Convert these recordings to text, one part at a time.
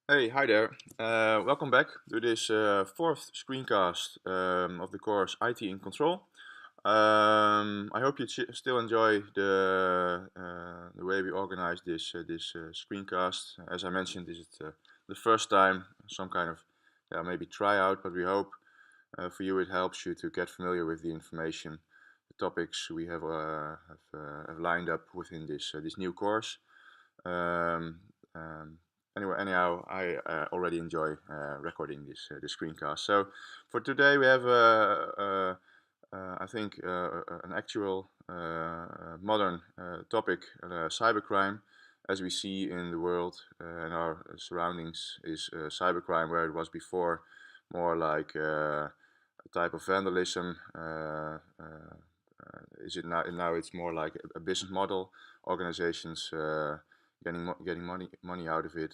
Hi there. Welcome back to this fourth screencast of the course IT in Control. I hope you still enjoy the way we organize this screencast. As I mentioned, this is the first time, some kind of maybe tryout, but we hope for you it helps you to get familiar with the information, the topics we have lined up within this new course. Um, um, anyhow, I already enjoy recording this screencast. So for today, we have I think an actual modern topic, cybercrime, as we see in the world and our surroundings, is cybercrime, where it was before more like a type of vandalism. Is it now? Now it's more like a business model. Organizations getting money out of it.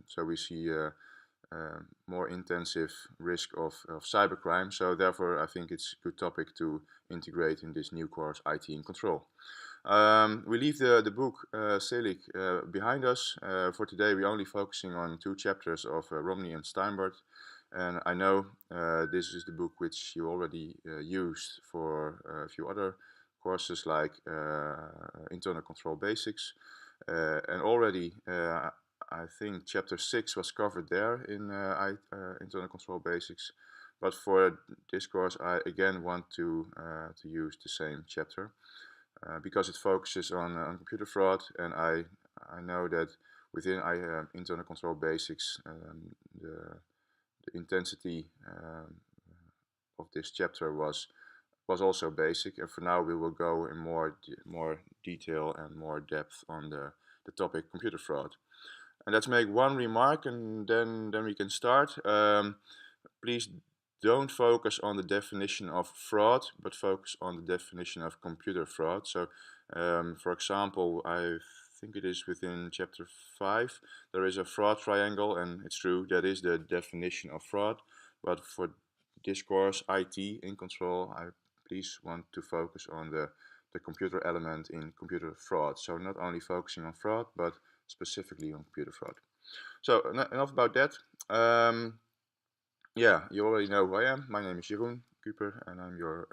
So we see more intensive risk of cybercrime. So therefore, I think it's a good topic to integrate in this new course, IT in Control. We leave the book Selig behind us. For today, we're only focusing on two chapters of Romney and Steinbart. And I know this is the book which you already used for a few other courses like Internal Control Basics. And already, I think chapter 6 was covered there in Internal Control Basics. But for this course, I again want to use the same chapter because it focuses on computer fraud, and I know that within Internal Control Basics, the intensity of this chapter was also basic, and for now we will go in more detail and more depth on the topic computer fraud. And let's make one remark, and then we can start. Please don't focus on the definition of fraud, but focus on the definition of computer fraud. So, for example, I think it is within chapter 5, there is a fraud triangle, and it's true, that is the definition of fraud. But for this course, IT in Control, I please want to focus on the computer element in computer fraud. So not only focusing on fraud, but specifically on computer fraud. So enough about that. Yeah, you already know who I am. My name is Jeroen Kuper, and I'm your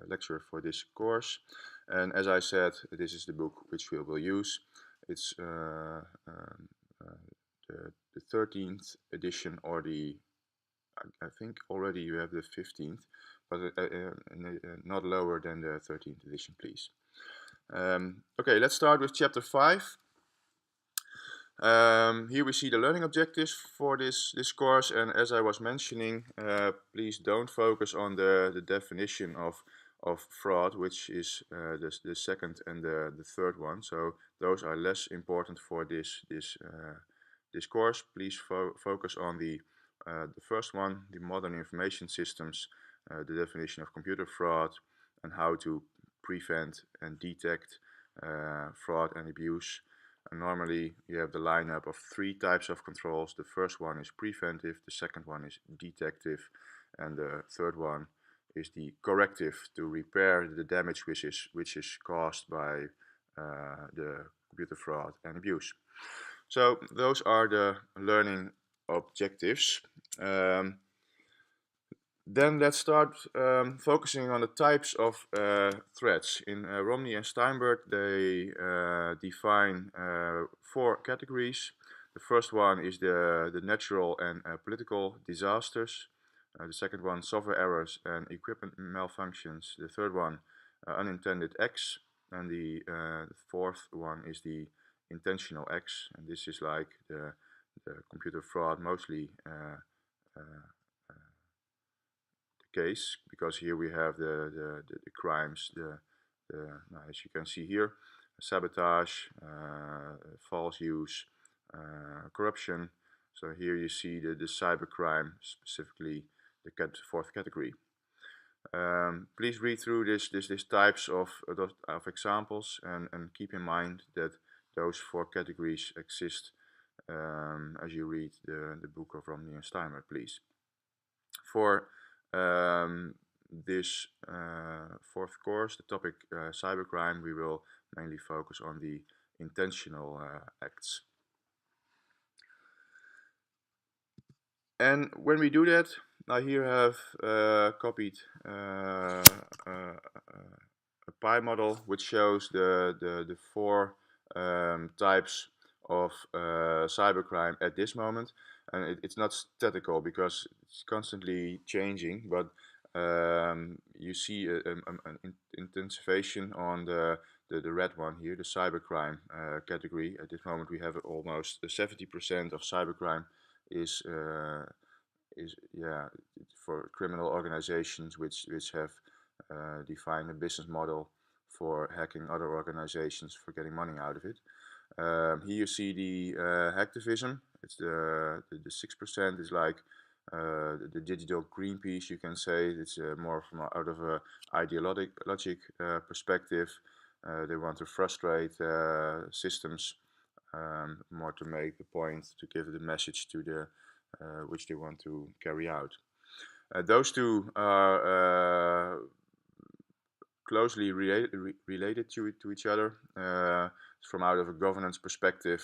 lecturer for this course. And as I said, this is the book which we will use. It's the 13th edition, or I think already you have the 15th, but not lower than the 13th edition, please. Okay, let's start with chapter 5. Here we see the learning objectives for this course, and as I was mentioning, please don't focus on the definition of fraud, which is the second and the third one. So those are less important for this course. Please focus on the first one, the modern information systems, the definition of computer fraud, and how to prevent and detect fraud and abuse. And normally you have the lineup of three types of controls. The first one is preventive, the second one is detective, and the third one is the corrective, to repair the damage which is caused by the computer fraud and abuse. So those are the learning objectives. Then let's start focusing on the types of threats. In Romney and Steinbart, they define 4 categories. The first one is the natural and political disasters. The second one, software errors and equipment malfunctions. The third one, unintended acts. And the fourth one is the intentional acts. And this is like the computer fraud, mostly case, because here we have the crimes, now, as you can see here, sabotage, false use, corruption. So here you see the cybercrime, specifically the fourth category. Please read through this types of examples, and keep in mind that those 4 categories exist as you read the book of Romney and Steinbart, please. For this fourth course, the topic cybercrime, we will mainly focus on the intentional acts. And when we do that, I here have copied a pie model which shows the four types of cybercrime at this moment. And it's not statical because it's constantly changing, but you see an intensification on the red one here, the cybercrime category. At this moment, we have almost 70% of cybercrime is yeah, for criminal organizations which have defined a business model for hacking other organizations for getting money out of it. Here you see the hacktivism. It's the 6% is like the digital Greenpeace, you can say. It's more from out of a ideologic perspective. They want to frustrate systems, more to make the point, to give the message to the which they want to carry out. Those two are closely related to each other. From out of a governance perspective,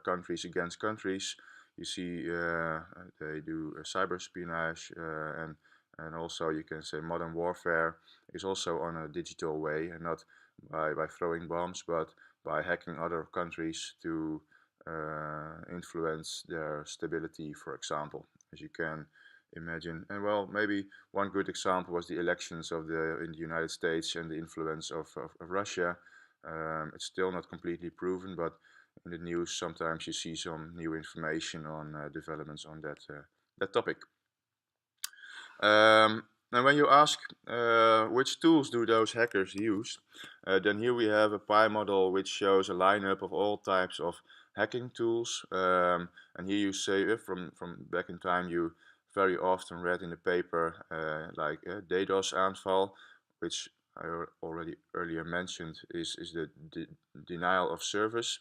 countries against countries. You see, they do cyber espionage, and also you can say modern warfare is also on a digital way, and not by throwing bombs, but by hacking other countries to influence their stability, for example, as you can imagine. And well, maybe one good example was the elections in the United States and the influence of Russia. It's still not completely proven, but in the news sometimes you see some new information on developments on that topic. And when you ask which tools do those hackers use, then here we have a pie model which shows a lineup of all types of hacking tools. And here you say, from back in time, you very often read in the paper like DDoS aanval, which I already earlier mentioned is the denial of service,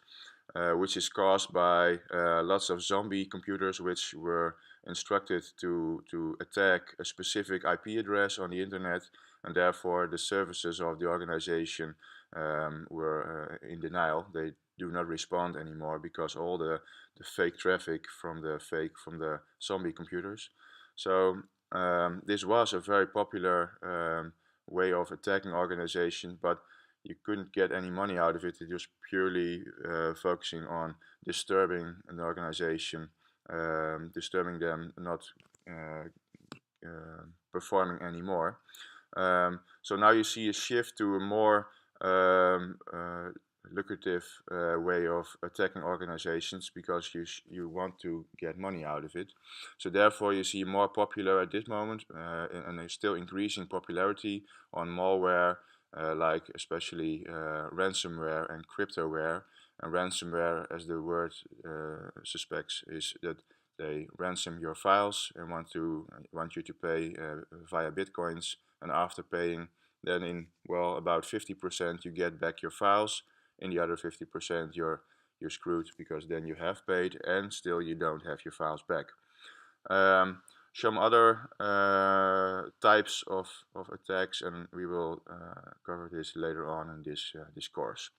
which is caused by lots of zombie computers which were instructed to attack a specific IP address on the internet, and therefore the services of the organization were in denial. They do not respond anymore because all the fake traffic from the zombie computers. So this was a very popular way of attacking organizations, but you couldn't get any money out of it. It was purely focusing on disturbing an organization, disturbing them not performing anymore. So now you see a shift to a more lucrative way of attacking organizations because you want to get money out of it. So therefore you see more popular at this moment and there's still increasing popularity on malware, like especially ransomware and cryptoware. And ransomware, as the word suspects, is that they ransom your files and want you to pay via bitcoins, and after paying, then in about 50% you get back your files. In the other 50% you're screwed, because then you have paid and still you don't have your files back. Some other types of attacks, and we will cover this later on in this course.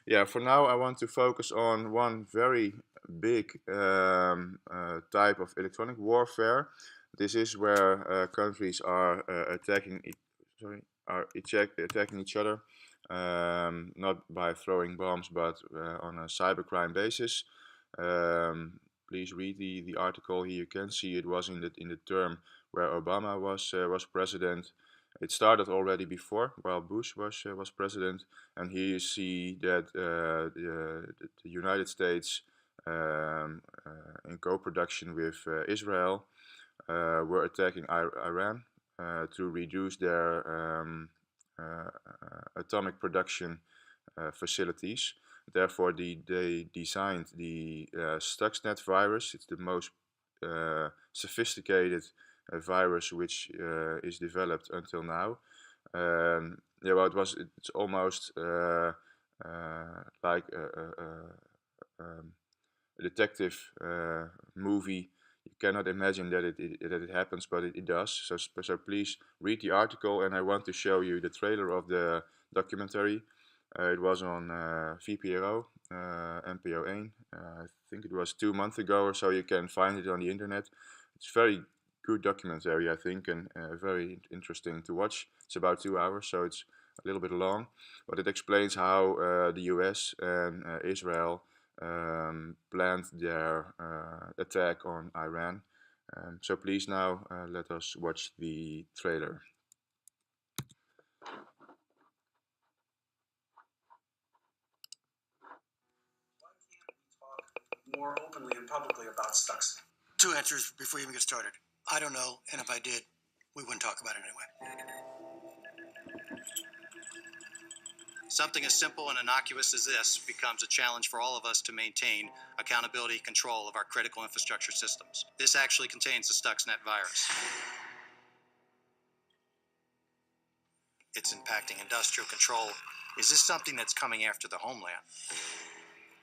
Yeah, for now I want to focus on one very big type of electronic warfare. This is where countries are attacking each other, not by throwing bombs, but on a cybercrime basis. Please read the article here. You can see it was in the term where Obama was president. It started already before, while Bush was president, and here you see that the United States, in co-production with Israel, were attacking Iran to reduce their atomic production facilities. Therefore, they designed the Stuxnet virus. It's the most sophisticated virus which is developed until now. Yeah, well, it's almost like a detective movie. You cannot imagine that it happens, but it does. So please read the article, and I want to show you the trailer of the documentary. It was on VPRO, NPO1. I think it was 2 months ago or so. You can find it on the internet. It's very good documentary, I think, and very interesting to watch. It's about 2 hours, so it's a little bit long, but it explains how the US and Israel planned their attack on Iran. So please now let us watch the trailer. More openly and publicly about Stuxnet? Two answers before you even get started. I don't know, and if I did, we wouldn't talk about it anyway. Something as simple and innocuous as this becomes a challenge for all of us to maintain accountability and control of our critical infrastructure systems. This actually contains the Stuxnet virus. It's impacting industrial control. Is this something that's coming after the homeland?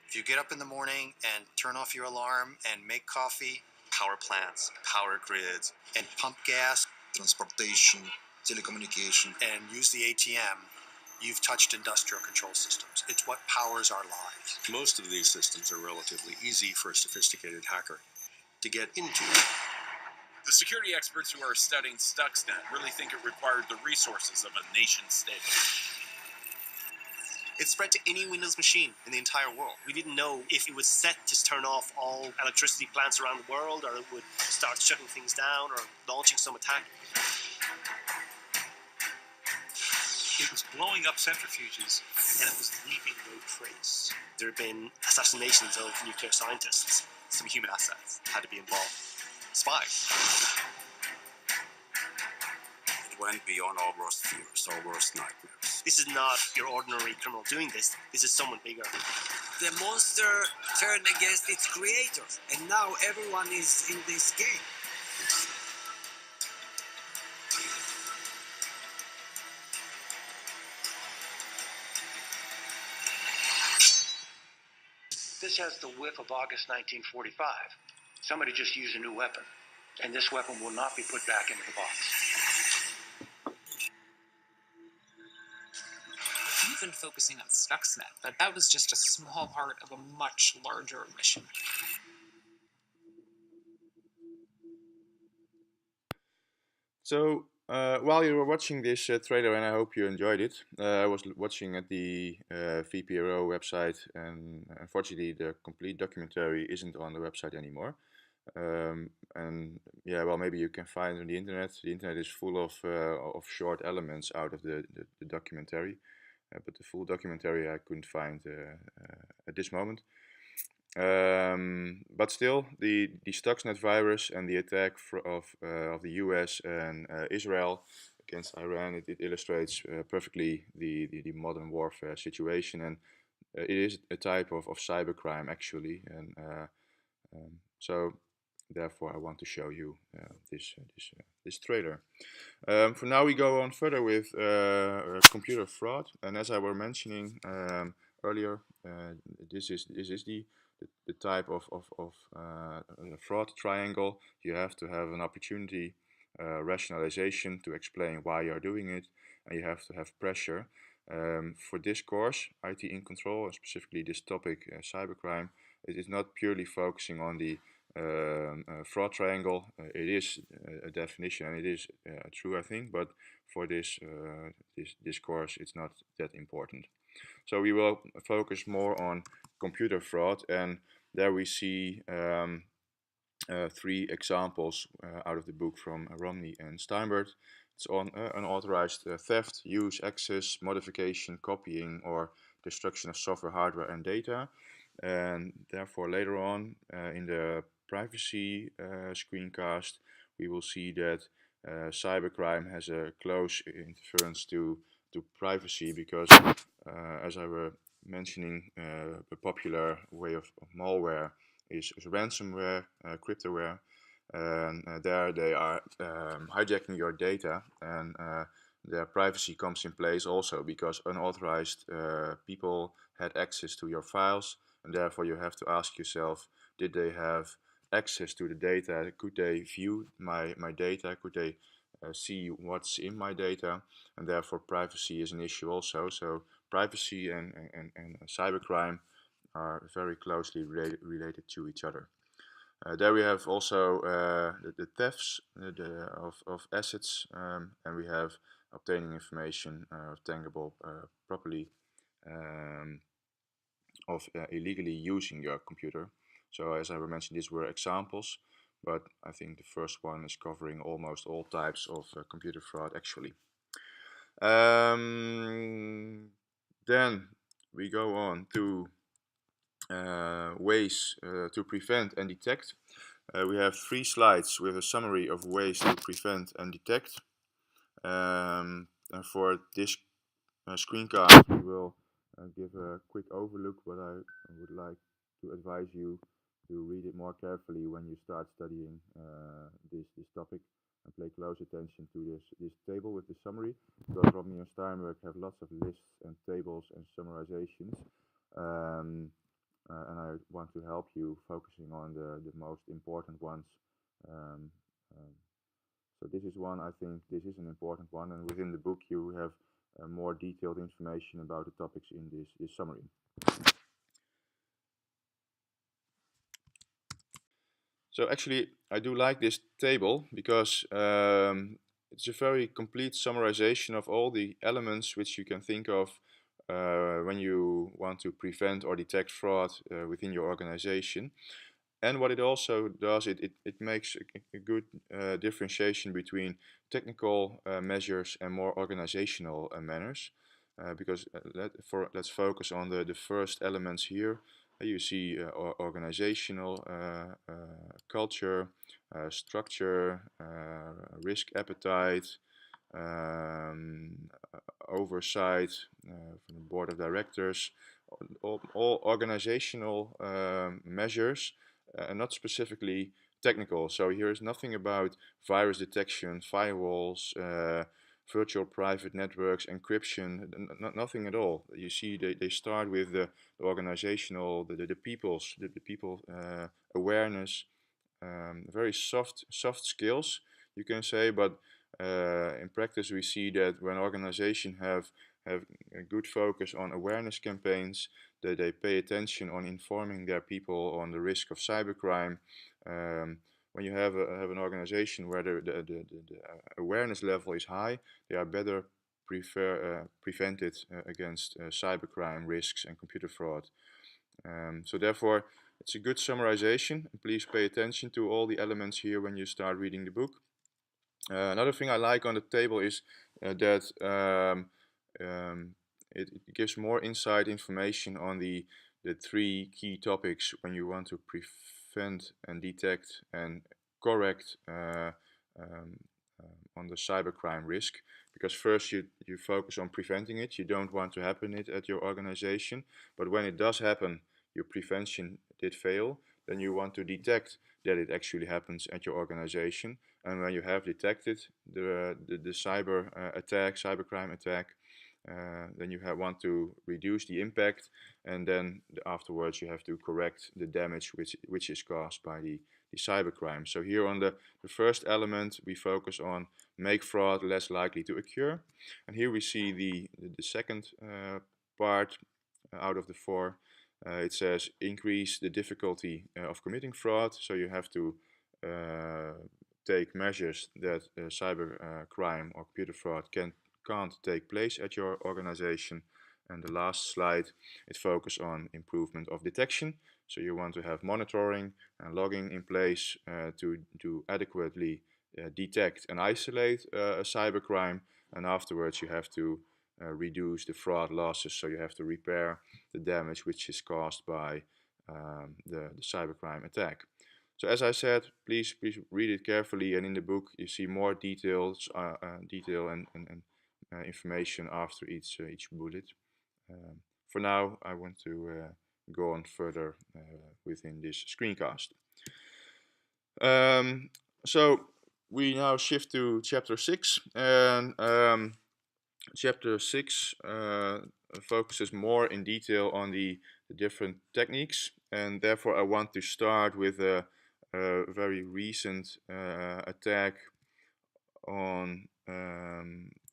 If you get up in the morning and turn off your alarm and make coffee, power plants, power grids, and pump gas, transportation, telecommunication, and use the ATM, you've touched industrial control systems. It's what powers our lives. Most of these systems are relatively easy for a sophisticated hacker to get into. The security experts who are studying Stuxnet really think it required the resources of a nation state. It spread to any Windows machine in the entire world. We didn't know if it was set to turn off all electricity plants around the world, or it would start shutting things down or launching some attack. It was blowing up centrifuges, and it was leaving no trace. There had been assassinations of nuclear scientists. some human assets had to be involved. Spies. It went beyond our worst fears, our worst nightmares. This is not your ordinary criminal doing this. This is someone bigger. The monster turned against its creator, and now everyone is in this game. This has the whiff of August 1945. Somebody just used a new weapon, and this weapon will not be put back into the box. You've been focusing on Stuxnet, but that was just a small part of a much larger mission. So while you were watching this trailer, and I hope you enjoyed it, I was watching at the VPRO website, and unfortunately the complete documentary isn't on the website anymore. And yeah, well, maybe you can find it on the internet. The internet is full of short elements out of the documentary, but the full documentary I couldn't find at this moment. But still, the Stuxnet virus and the attack of the US and Israel against Iran, it illustrates perfectly the modern warfare situation, and it is a type of cybercrime actually, and so therefore I want to show you this trailer. For now, we go on further with computer fraud, and as I was mentioning earlier, this is the type of fraud triangle. You have to have an opportunity, rationalization to explain why you're doing it, and you have to have pressure. For this course, IT in Control, and specifically this topic, cybercrime, it is not purely focusing on the fraud triangle. It is a definition, and it is true, I think, but for this course, it's not that important. So we will focus more on computer fraud, and there we see 3 examples out of the book from Romney and Steinberg. It's on unauthorized theft, use, access, modification, copying, or destruction of software, hardware, and data. And therefore, later on in the privacy screencast, we will see that cybercrime has a close interference to privacy, because as I were mentioning, a popular way of malware is ransomware, cryptoware, and there they are hijacking your data, and their privacy comes in place also because unauthorized people had access to your files, and therefore you have to ask yourself, did they have access to the data? Could they view my data? Could they see what's in my data? And therefore privacy is an issue also. So privacy and cybercrime are very closely related to each other. There we have also the thefts of assets, and we have obtaining information of tangible property of illegally using your computer. So as I mentioned, these were examples, but I think the first one is covering almost all types of computer fraud actually. Then we go on to ways to prevent and detect. We have 3 slides with a summary of ways to prevent and detect. And for this screencast, we will give a quick overlook, but I would like to advise you to read it more carefully when you start studying this topic, and pay close attention to this table with the summary, because Romney and Steinberg have lots of lists and tables and summarizations, and I want to help you focusing on the most important ones. So this is one, I think this is an important one, and within the book you have more detailed information about the topics in this summary. So actually I do like this table because it's a very complete summarization of all the elements which you can think of when you want to prevent or detect fraud within your organization. And what it also does, it makes a good differentiation between technical measures and more organizational manners. Because let's focus on the first elements here. You see organizational culture, structure, risk appetite, oversight from the board of directors, all organizational measures, not specifically technical. So here is nothing about virus detection, firewalls, virtual private networks, encryption, nothing at all. You see they start with the organizational, the people awareness, very soft skills, you can say, but in practice we see that when organizations have a good focus on awareness campaigns, that they pay attention on informing their people on the risk of cybercrime. When you have an organization where the awareness level is high, they are better prevented against cybercrime risks and computer fraud. So therefore, it's a good summarization. Please pay attention to all the elements here when you start reading the book. Another thing I like on the table is that it gives more inside information on the 3 key topics when you want to prevent and detect and correct on the cybercrime risk. Because first you focus on preventing it, you don't want to happen it at your organization, but when it does happen, your prevention did fail, then you want to detect that it actually happens at your organization. And when you have detected the cybercrime attack, then you want to reduce the impact, and then afterwards you have to correct the damage which is caused by the cybercrime. So here on the first element we focus on make fraud less likely to occur, and here we see the second part out of the 4. It says increase the difficulty of committing fraud, so you have to take measures that cybercrime or computer fraud can't take place at your organization. And the last slide, it focuses on improvement of detection. So you want to have monitoring and logging in place to adequately detect and isolate a cybercrime, and afterwards you have to reduce the fraud losses, so you have to repair the damage which is caused by the cybercrime attack. So as I said, please read it carefully, and in the book you see more detail and information after each bullet. For now, I want to go on further within this screencast. So we now shift to chapter 6, and chapter 6 focuses more in detail on the different techniques, and therefore I want to start with a very recent attack on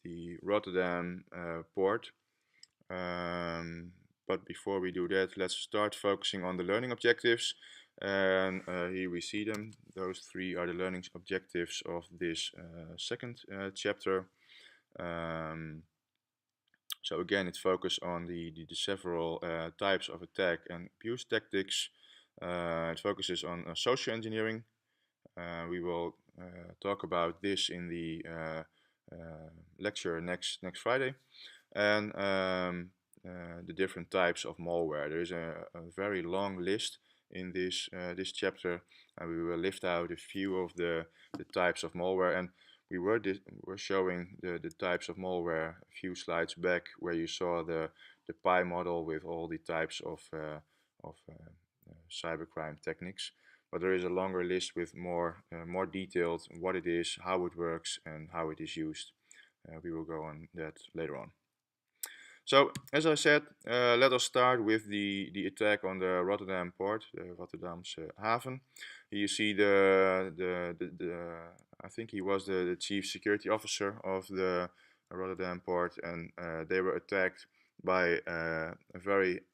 the Rotterdam port. But before we do that, let's start focusing on the learning objectives. And here we see them. Those 3 are the learning objectives of this second chapter. So again, it focuses on the several types of attack and abuse tactics. It focuses on social engineering. We will talk about this in the lecture next Friday. And the different types of malware. There is a very long list in this chapter, and we will lift out a few of the types of malware. And we were showing the types of malware a few slides back, where you saw the pie model with all the types of cybercrime techniques. But there is a longer list with more detailed what it is, how it works, and how it is used. We will go on that later on. So, as I said, let us start with the attack on the Rotterdam port, the Rotterdamse haven. Here you see I think he was the chief security officer of the Rotterdam port, and they were attacked by a very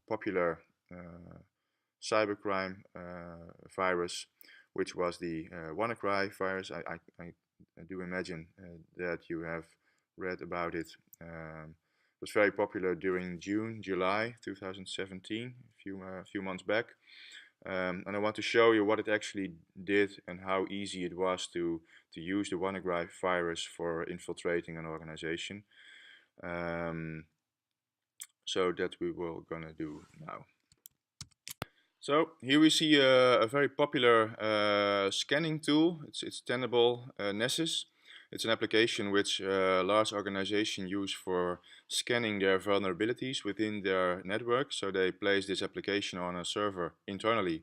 popular cybercrime virus, which was the WannaCry virus. I do imagine that you have read about it. It was very popular during July 2017, a few months back. And I want to show you what it actually did and how easy it was to use the WannaCry virus for infiltrating an organization. So that we will gonna do now. So here we see a very popular scanning tool. It's Tenable Nessus. It's an application which large organizations use for scanning their vulnerabilities within their network. So they place this application on a server internally,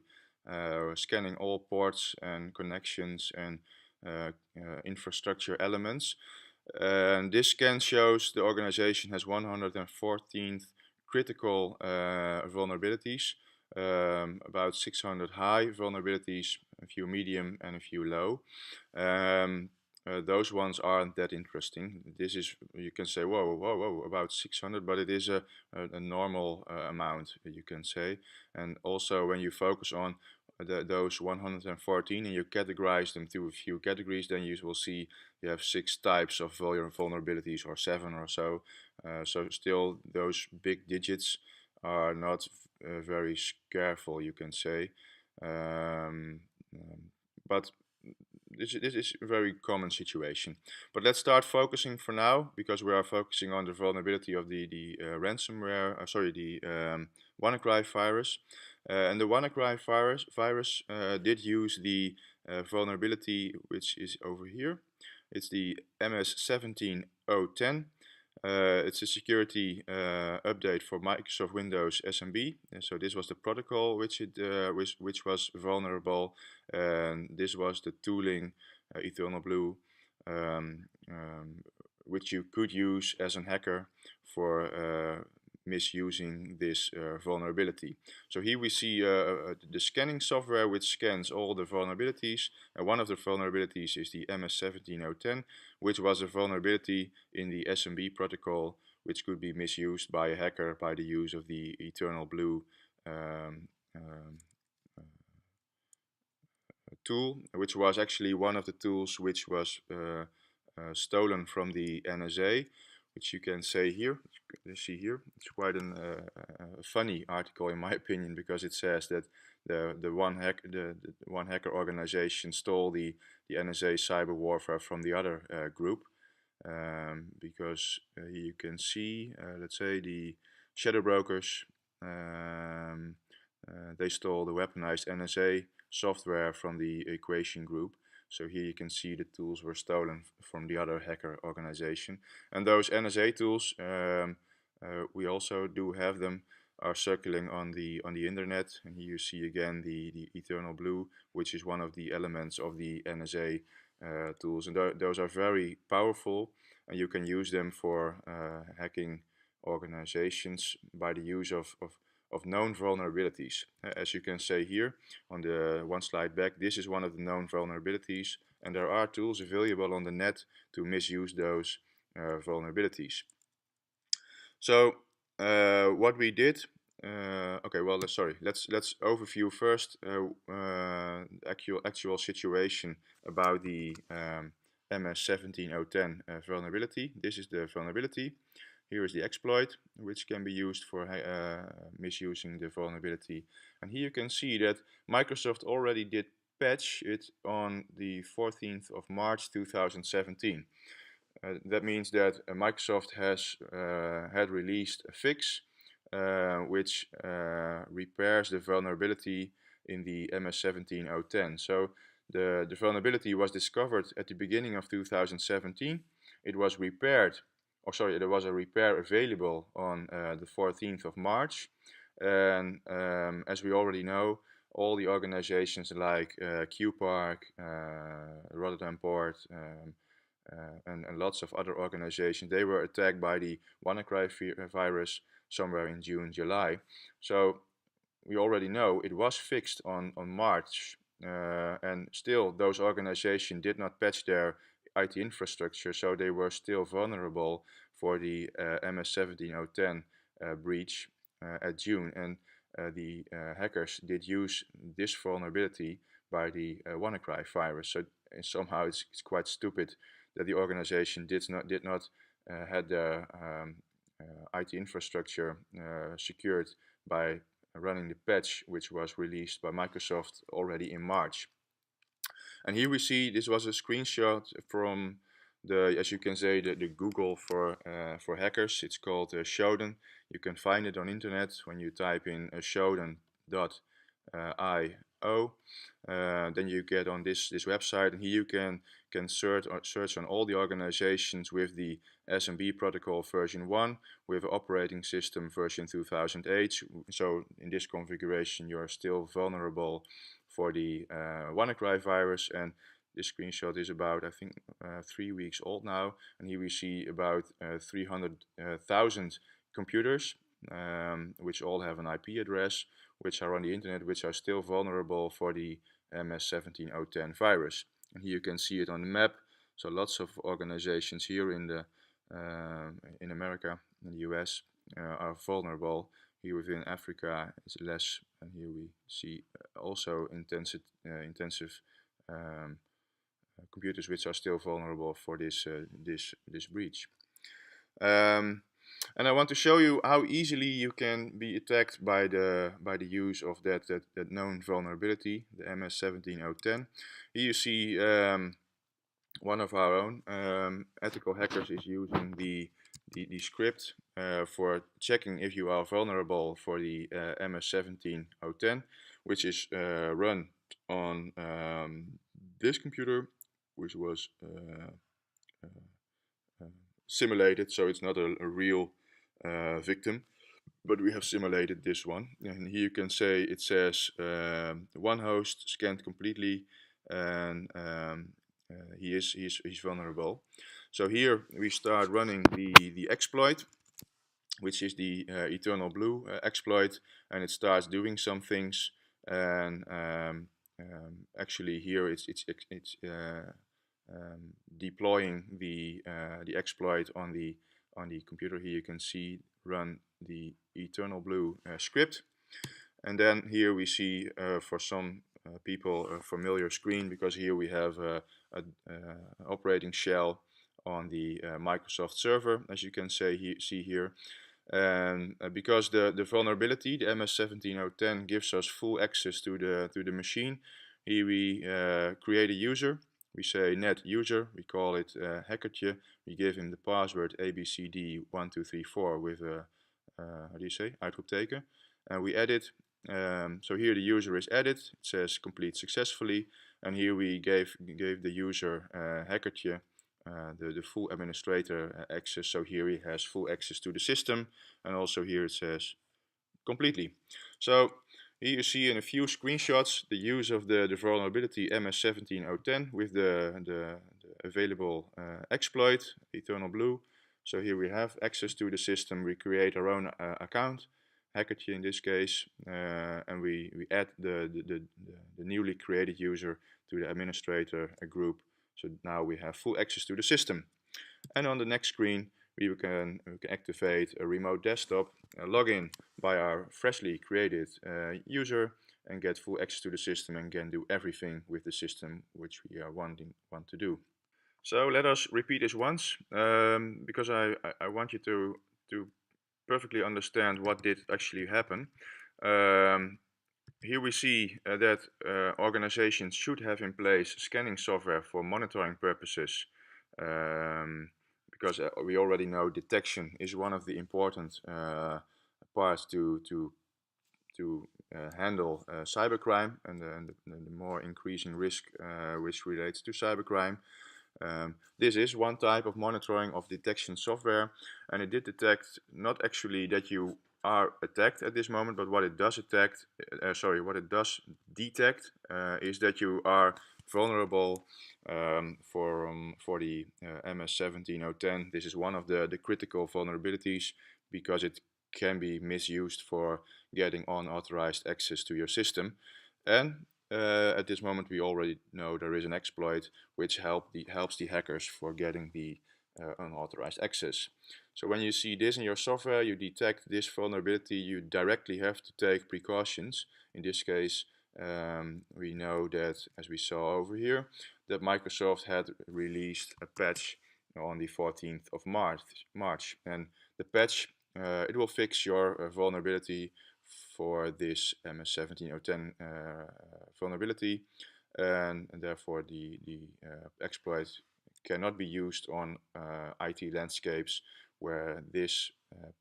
scanning all ports and connections and infrastructure elements. And this scan shows the organization has 114 critical vulnerabilities, about 600 high vulnerabilities, a few medium and a few low. Those ones aren't that interesting. This is, you can say, whoa, about 600, but it is a normal amount, you can say. And also when you focus on those 114 and you categorize them to a few categories, then you will see you have 6 types of vulnerabilities, or 7 or so. So still those big digits are not very careful, you can say. But this is a very common situation. But let's start focusing for now, because we are focusing on the vulnerability of the ransomware, the WannaCry virus. And the WannaCry virus did use the vulnerability which is over here. It's the MS-17010. It's a security update for Microsoft Windows SMB. And so this was the protocol which was vulnerable, and this was the tooling, Eternal Blue, which you could use as a hacker for misusing this vulnerability. So here we see the scanning software which scans all the vulnerabilities, and one of the vulnerabilities is the MS-17010, which was a vulnerability in the SMB protocol, which could be misused by a hacker by the use of the Eternal Blue tool, which was actually one of the tools which was stolen from the NSA, which you can see here. It's quite a funny article in my opinion, because it says that the one hacker organization stole the NSA cyber warfare from the other group, because you can see, let's say, the shadow brokers, they stole the weaponized NSA software from the Equation group. So here you can see the tools were stolen from the other hacker organization. And those NSA tools, we also do have them, are circulating on the internet. And here you see again the Eternal Blue, which is one of the elements of the NSA tools. And those are very powerful, and you can use them for hacking organizations by the use of known vulnerabilities. As you can see here on the one slide back, this is one of the known vulnerabilities, and there are tools available on the net to misuse those vulnerabilities. So what we did, okay, well, sorry, let's overview first actual situation about the MS-17010 vulnerability. This is the vulnerability. Here is the exploit, which can be used for misusing the vulnerability. And here you can see that Microsoft already did patch it on the 14th of March 2017. That means that Microsoft has had released a fix which repairs the vulnerability in the MS-17010. So the vulnerability was discovered at the beginning of 2017. It was repaired, or sorry, there was a repair available on the 14th of March. And as we already know, all the organizations like QPark, Rotterdam Port, and lots of other organizations, they were attacked by the WannaCry virus somewhere in June, July. So we already know it was fixed on March, and still those organizations did not patch their IT infrastructure, so they were still vulnerable for the MS-17010 breach at June. And the hackers did use this vulnerability by the WannaCry virus. So somehow it's quite stupid that the organization did not had their IT infrastructure secured by running the patch, which was released by Microsoft already in March. And here we see this was a screenshot from the, as you can say, the Google for hackers. It's called Shodan. You can find it on internet when you type in shodan.io. Then you get on this website, and here you can search on all the organizations with the SMB protocol version 1 with operating system version 2008. So in this configuration you are still vulnerable for the WannaCry virus. And this screenshot is about, I think, 3 weeks old now, and here we see about 300,000 computers which all have an IP address, which are on the internet, which are still vulnerable for the MS-17010 virus. And here you can see it on the map. So lots of organizations here in the in America, in the US, are vulnerable. Here within Africa it's less, and here we see also intensive computers which are still vulnerable for this breach. And I want to show you how easily you can be attacked by the use of that known vulnerability, the MS-17010. Here you see one of our own ethical hackers is using the script for checking if you are vulnerable for the MS-17010, which is run on this computer, which was simulated, so it's not a real victim, but we have simulated this one. And here you can say it says one host scanned completely, and he's vulnerable. So here we start running the exploit, which is the Eternal Blue exploit, and it starts doing some things. And actually here it's deploying the exploit on the computer. Here you can see run the Eternal Blue script, and then here we see for some people a familiar screen, because here we have an operating shell on the Microsoft server, as you can see here. And because the vulnerability, the MS-17010, gives us full access to the machine, here we create a user. We say net user, we call it hackertje, we give him the password ABCD1234 with a, how do you say, uitroepteken, and we add it. So here the user is added, it says complete successfully, and here we gave the user hackertje the full administrator access, so here he has full access to the system, and also here it says completely. So here you see in a few screenshots the use of the vulnerability MS-17010 with the available exploit, Eternal Blue. So here we have access to the system, we create our own account, hackertje in this case, and we add the newly created user to the administrator group. So now we have full access to the system. And on the next screen we can activate a remote desktop, log in by our freshly created user, and get full access to the system and can do everything with the system which we want to do. So let us repeat this once, because I want you to perfectly understand what did actually happen. Here we see that organizations should have in place scanning software for monitoring purposes, because we already know detection is one of the important parts to handle cybercrime and the more increasing risk which relates to cybercrime. This is one type of monitoring of detection software, and it did detect not actually that you are attacked at this moment, but what it does detect is that you are vulnerable for the MS-17010. This is one of the critical vulnerabilities because it can be misused for getting unauthorized access to your system. And at this moment we already know there is an exploit which helps the hackers for getting the unauthorized access. So when you see this in your software, you detect this vulnerability, you directly have to take precautions. In this case, we know that, as we saw over here, that Microsoft had released a patch on the 14th of March. And the patch, it will fix your vulnerability for this MS-17010 vulnerability, and therefore the exploit cannot be used on IT landscapes where this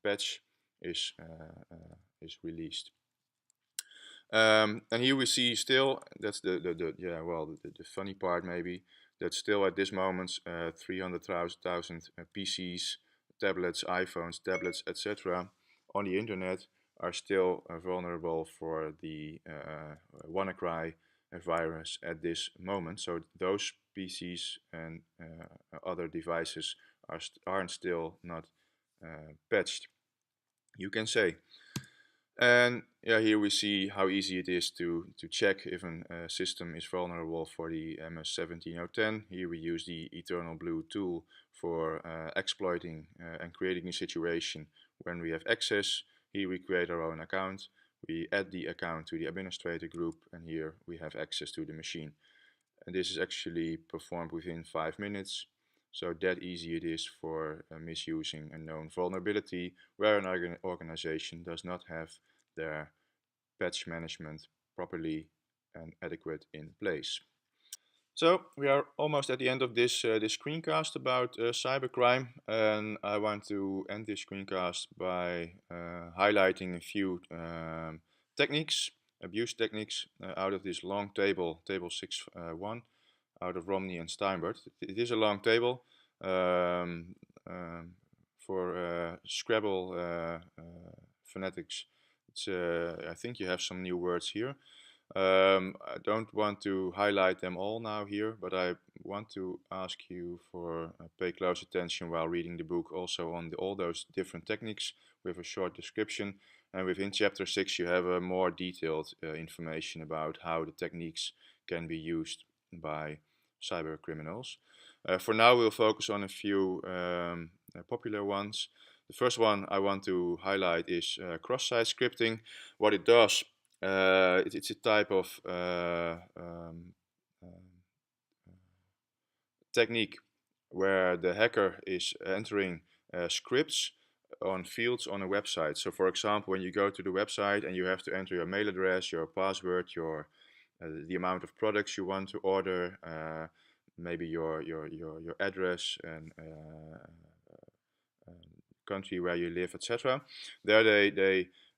patch is released. And here we see still, that's the funny part maybe, that still at this moment 300,000 PCs, tablets, iPhones, tablets, etc. on the internet are still vulnerable for the WannaCry virus at this moment. So those PCs and other devices aren't still not patched, you can say. And yeah, here we see how easy it is to check if a system is vulnerable for the MS-17010. Here we use the Eternal Blue tool for exploiting and creating a situation when we have access. Here we create our own account, we add the account to the administrator group, and here we have access to the machine. And this is actually performed within 5 minutes. So that easy it is for misusing a known vulnerability where an organization does not have their patch management properly and adequate in place. So we are almost at the end of this screencast about cybercrime, and I want to end this screencast by highlighting a few techniques, abuse techniques out of this long table 6.1 out of Romney and Steinberg. It is a long table. For Scrabble fanatics, I think you have some new words here. I don't want to highlight them all now here, but I want to ask you for pay close attention while reading the book also on all those different techniques with a short description. And within chapter 6 you have a more detailed information about how the techniques can be used by cyber criminals. For now we'll focus on a few popular ones. The first one I want to highlight is cross-site scripting. What it does, it's a type of technique where the hacker is entering scripts on fields on a website. So for example, when you go to the website and you have to enter your mail address, your password, your the amount of products you want to order, maybe your address and country where you live, etc. There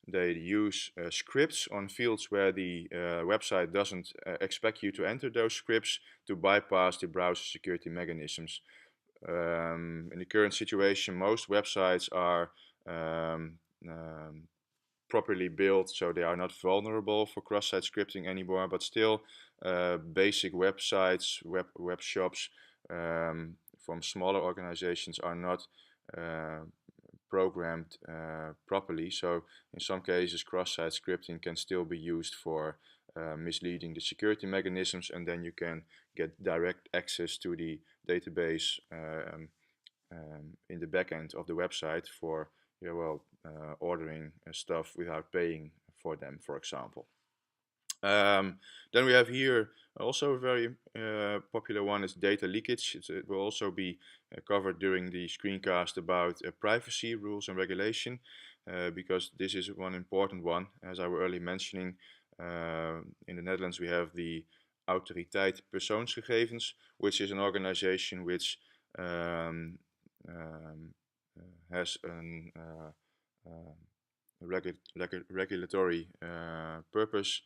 they use scripts on fields where the website doesn't expect you to enter those scripts to bypass the browser security mechanisms. In the current situation, most websites are properly built, so they are not vulnerable for cross-site scripting anymore, but still basic websites, web shops from smaller organizations are not programmed properly. So in some cases cross-site scripting can still be used for misleading the security mechanisms, and then you can get direct access to the database in the back end of the website for ordering stuff without paying for them, for example. Then we have here also a very popular one is data leakage. It will also be covered during the screencast about privacy rules and regulation, because this is one important one. As I was earlier mentioning, in the Netherlands we have the Autoriteit Persoonsgegevens, which is an organization which has an regulatory purpose.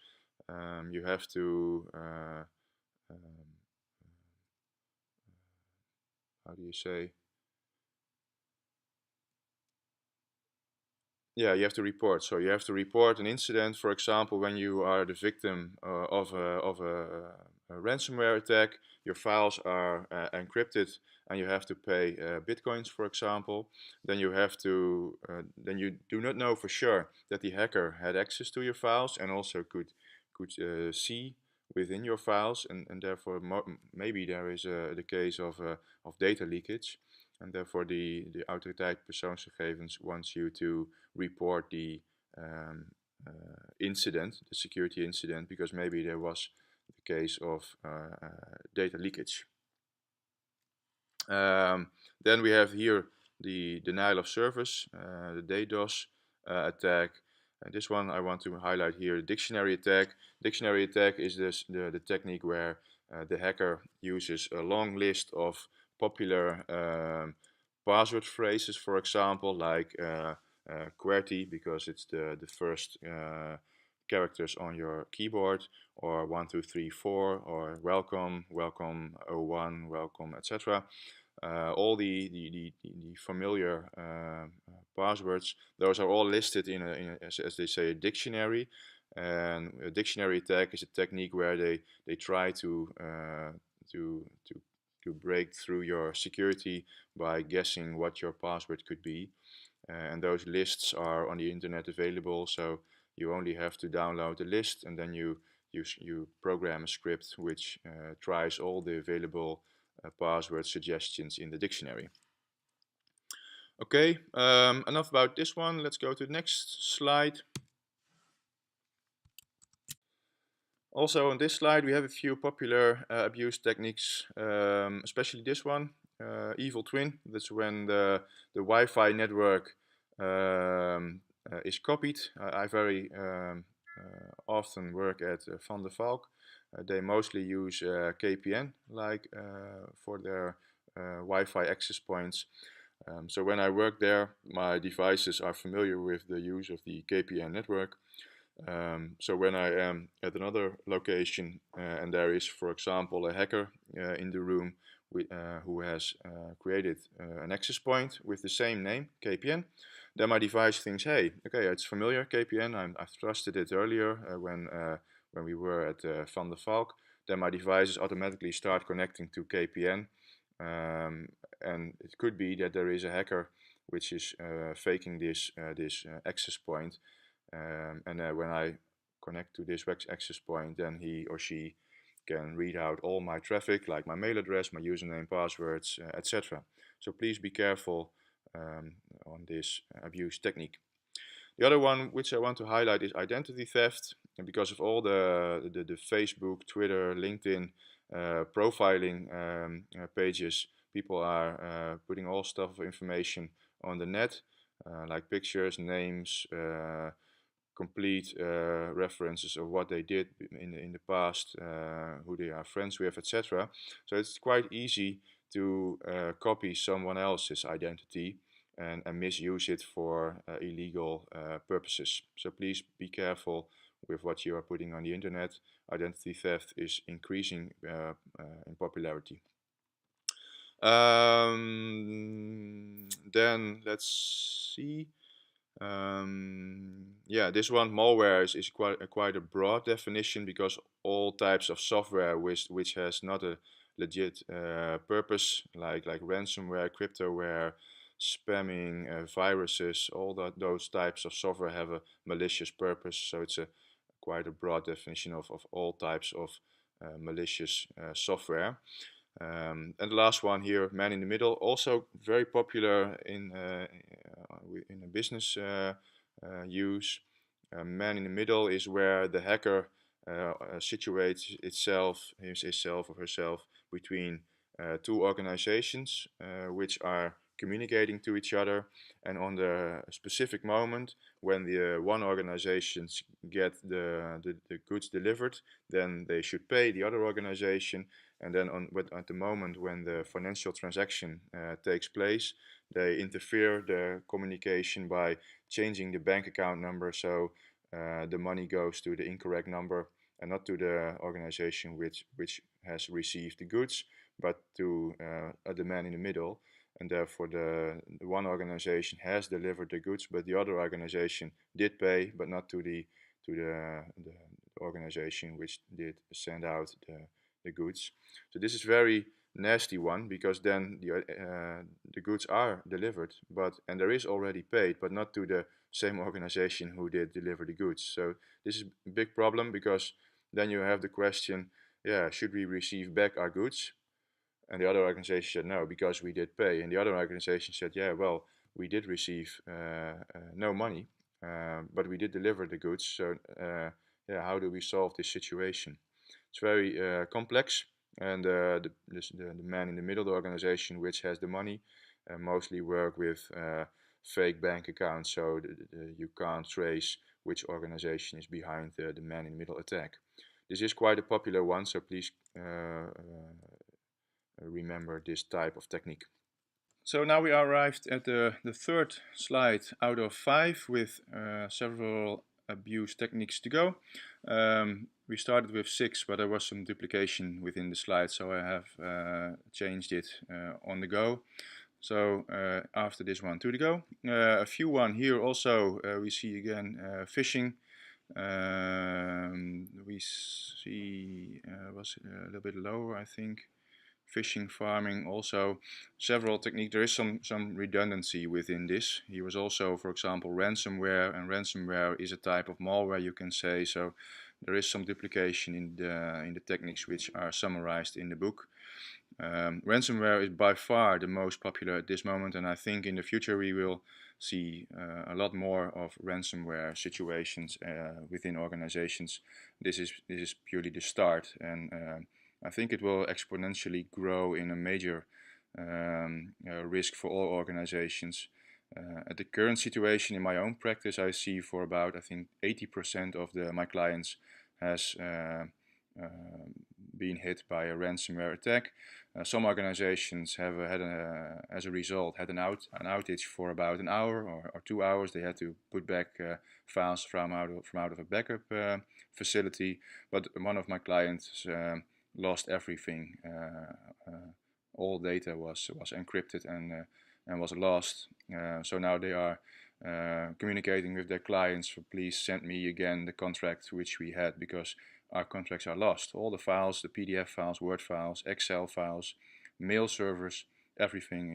You have to how do you say? Yeah, you have to report. So you have to report an incident, for example, when you are the victim of a ransomware attack. Your files are encrypted, and you have to pay bitcoins, for example. Then you have to, then you do not know for sure that the hacker had access to your files and also could see within your files, and therefore maybe there is the case of data leakage. And therefore the Autoriteit Persoonsgegevens wants you to report the incident, the security incident, because maybe there was the case of data leakage. Then we have here the denial of service, the DDoS attack. This one I want to highlight here, dictionary attack. Dictionary attack is the technique where the hacker uses a long list of popular password phrases, for example, like QWERTY, because it's the first characters on your keyboard, or 1 2 3 4, or welcome 01, welcome, etc. All the familiar passwords, those are all listed in as they say, a dictionary. And a dictionary attack is a technique where they try to break through your security by guessing what your password could be. And those lists are on the internet available, so you only have to download the list, and then you program a script which tries all the available password suggestions in the dictionary. Okay, enough about this one. Let's go to the next slide. Also on this slide we have a few popular abuse techniques, especially this one, evil twin. That's when the Wi-Fi network is copied. I very often work at Van der Valk. They mostly use KPN for their Wi-Fi access points. So when I work there, my devices are familiar with the use of the KPN network. So when I am at another location and there is, for example, a hacker in the room who has created an access point with the same name, KPN, then my device thinks, hey, okay, it's familiar, KPN, I've trusted it earlier when we were at Van der Valk. Then my devices automatically start connecting to KPN, and it could be that there is a hacker which is faking this access point. And when I connect to this access point, then he or she can read out all my traffic, like my mail address, my username, passwords, etc. So please be careful on this abuse technique. The other one which I want to highlight is identity theft. And because of all the Facebook, Twitter, LinkedIn profiling pages, people are putting all stuff of information on the net, like pictures, names, complete references of what they did in the past, who they are friends with, etc. So it's quite easy to copy someone else's identity and misuse it for illegal purposes. So please be careful with what you are putting on the internet. Identity theft is increasing in popularity. Then let's see. Yeah, this one, malware, is quite a broad definition, because all types of software which has not a legit purpose, like ransomware, cryptoware, spamming, viruses, all those types of software have a malicious purpose. So it's quite a broad definition of all types of malicious software. And the last one here, man in the middle, also very popular in a business use. Man in the middle is where the hacker situates himself or herself between two organizations which are communicating to each other, and on the specific moment when the one organization get the goods delivered, then they should pay the other organization, and then at the moment when the financial transaction takes place, they interfere the communication by changing the bank account number, so the money goes to the incorrect number and not to the organization which has received the goods, but to the man in the middle. And therefore the one organization has delivered the goods, but the other organization did pay, but not to the organization which did send out the goods. So this is very nasty one, because then the goods are delivered, and there is already paid, but not to the same organization who did deliver the goods. So this is a big problem, because then you have the question, yeah, should we receive back our goods? And the other organization said no, because we did pay. And the other organization said, yeah, well, we did receive no money, but we did deliver the goods. So yeah, how do we solve this situation? It's very complex. And the man in the middle, the organization which has the money, mostly work with fake bank accounts, so you can't trace which organization is behind the man in the middle attack. This is quite a popular one, so please remember this type of technique. So now we arrived at the third slide out of 5 with several abuse techniques to go. We started with 6, but there was some duplication within the slide, so I have changed it on the go. So after this one, 2 to go. A few one here also, we see again phishing. We see, was a little bit lower, I think. Phishing, farming, also several techniques. There is some redundancy within this. Here was also, for example, ransomware, and ransomware is a type of malware, you can say. So there is some duplication in the techniques which are summarized in the book. Ransomware is by far the most popular at this moment, and I think in the future we will see a lot more of ransomware situations within organizations. This is purely the start, and I think it will exponentially grow in a major risk for all organizations. At the current situation in my own practice, I see for about, I think, 80% of my clients has been hit by a ransomware attack. Some organizations have as a result, had an outage for about an hour or 2 hours. They had to put back files from out of a backup facility. But one of my clients lost everything. All data was encrypted and was lost. So now they are communicating with their clients for, please send me again the contract which we had, because our contracts are lost. All the files, the PDF files, Word files, Excel files, mail servers, everything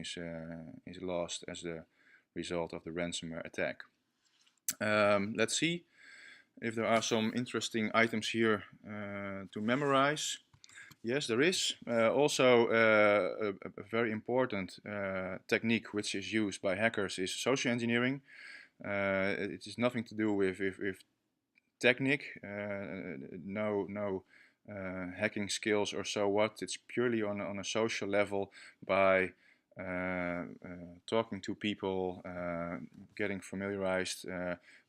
is lost as the result of the ransomware attack. Let's see if there are some interesting items here to memorize. Yes, there is. Also, a very important technique which is used by hackers is social engineering. It is nothing to do with technique, no hacking skills or so what. It's purely on a social level, by talking to people, getting familiarized,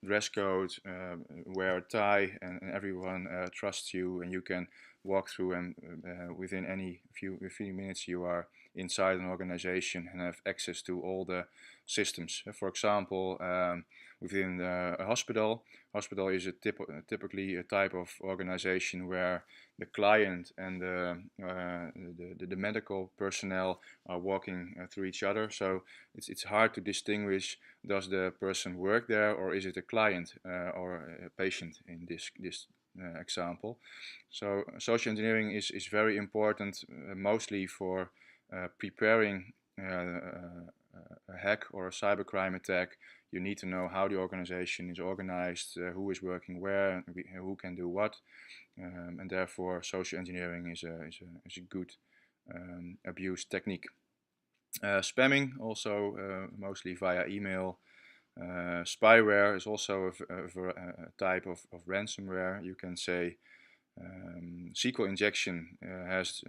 dress code, wear a tie, and everyone trusts you, and you can walk through, and within a few minutes you are inside an organization and have access to all the systems. For example, within a hospital is typically a type of organization where the client and the medical personnel are walking through each other. So it's hard to distinguish, does the person work there, or is it a client or a patient in this example. So social engineering is very important, mostly for preparing a hack or a cybercrime attack. You need to know how the organization is organized, who is working where, who can do what, and therefore social engineering is a good abuse technique. Spamming, also mostly via email. Spyware is also a type of ransomware, you can say. SQL injection has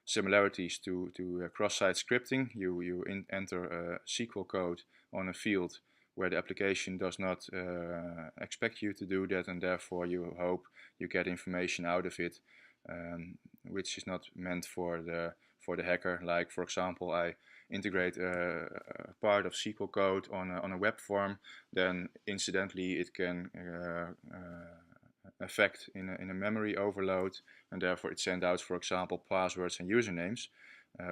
similarities to cross-site scripting. You enter a SQL code on a field where the application does not expect you to do that, and therefore you hope you get information out of it, which is not meant for the hacker. Like, for example, I integrate a part of SQL code on a web form, then incidentally it can affect in a memory overload, and therefore it sends out, for example, passwords and usernames,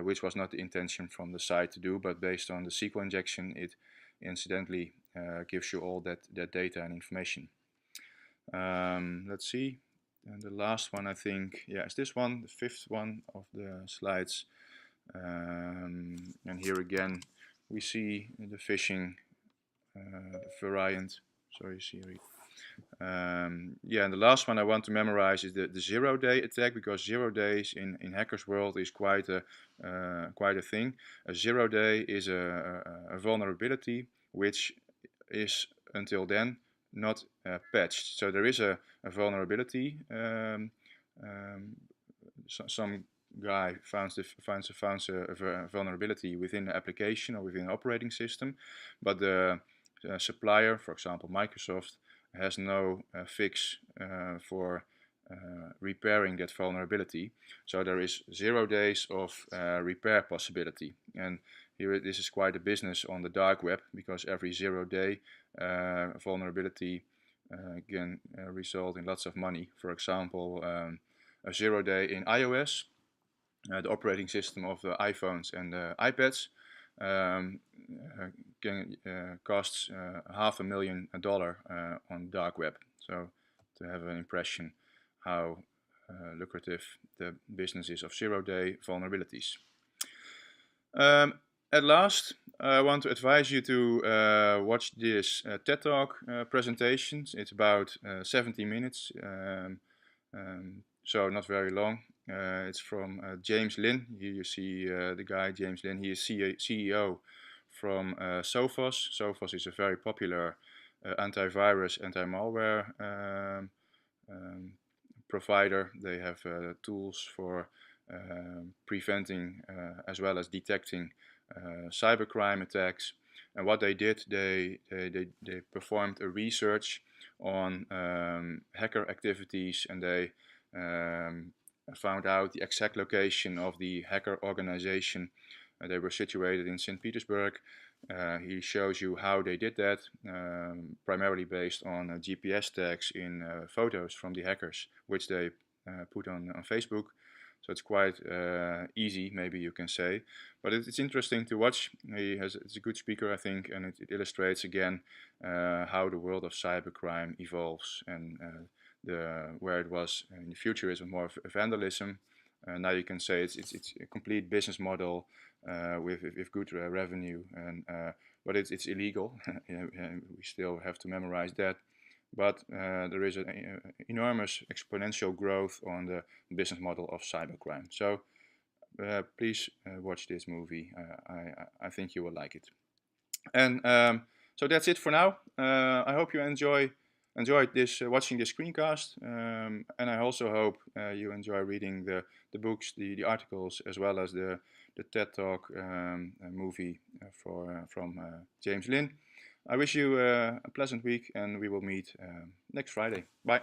which was not the intention from the site to do, but based on the SQL injection, it incidentally gives you all that data and information. Let's see, and the last one, I think, yeah, is this one, the fifth one of the slides. And here again we see the phishing variant. Sorry, Siri. Yeah, and the last one I want to memorize is the 0-day attack, because 0 days in hackers world is quite a thing. A 0-day is a vulnerability which is until then not patched. So there is a vulnerability. Some guy finds a vulnerability within the application or within the operating system, but the supplier, for example Microsoft, has no fix for repairing that vulnerability. So there is 0 days of repair possibility, and here this is quite a business on the dark web, because every 0-day vulnerability can result in lots of money. For example, a 0-day in iOS, the operating system of the iPhones and the iPads, can costs $500,000 on dark web. So to have an impression how lucrative the business is of 0-day vulnerabilities. At last, I want to advise you to watch this TED Talk presentations. It's about 70 minutes, so not very long. It's from James Lin. Here you see the guy, James Lin. He is CEO from Sophos. Sophos is a very popular antivirus, anti-malware provider. They have tools for preventing as well as detecting cybercrime attacks. And what they did, they performed a research on hacker activities, and they found out the exact location of the hacker organization. They were situated in St. Petersburg. He shows you how they did that, primarily based on GPS tags in photos from the hackers, which they put on Facebook. So it's quite easy, maybe you can say, but it's interesting to watch. It's a good speaker, I think, and it illustrates again how the world of cybercrime evolves, and where it was in the future is more vandalism. Now you can say it's a complete business model with good revenue, and but it's illegal. We still have to memorize that. But there is an enormous exponential growth on the business model of cybercrime. So please watch this movie. I think you will like it. And so that's it for now. I hope you enjoyed this, watching this screencast, and I also hope you enjoy reading the books, the articles, as well as the TED Talk movie from James Lin. I wish you a pleasant week, and we will meet next Friday. Bye.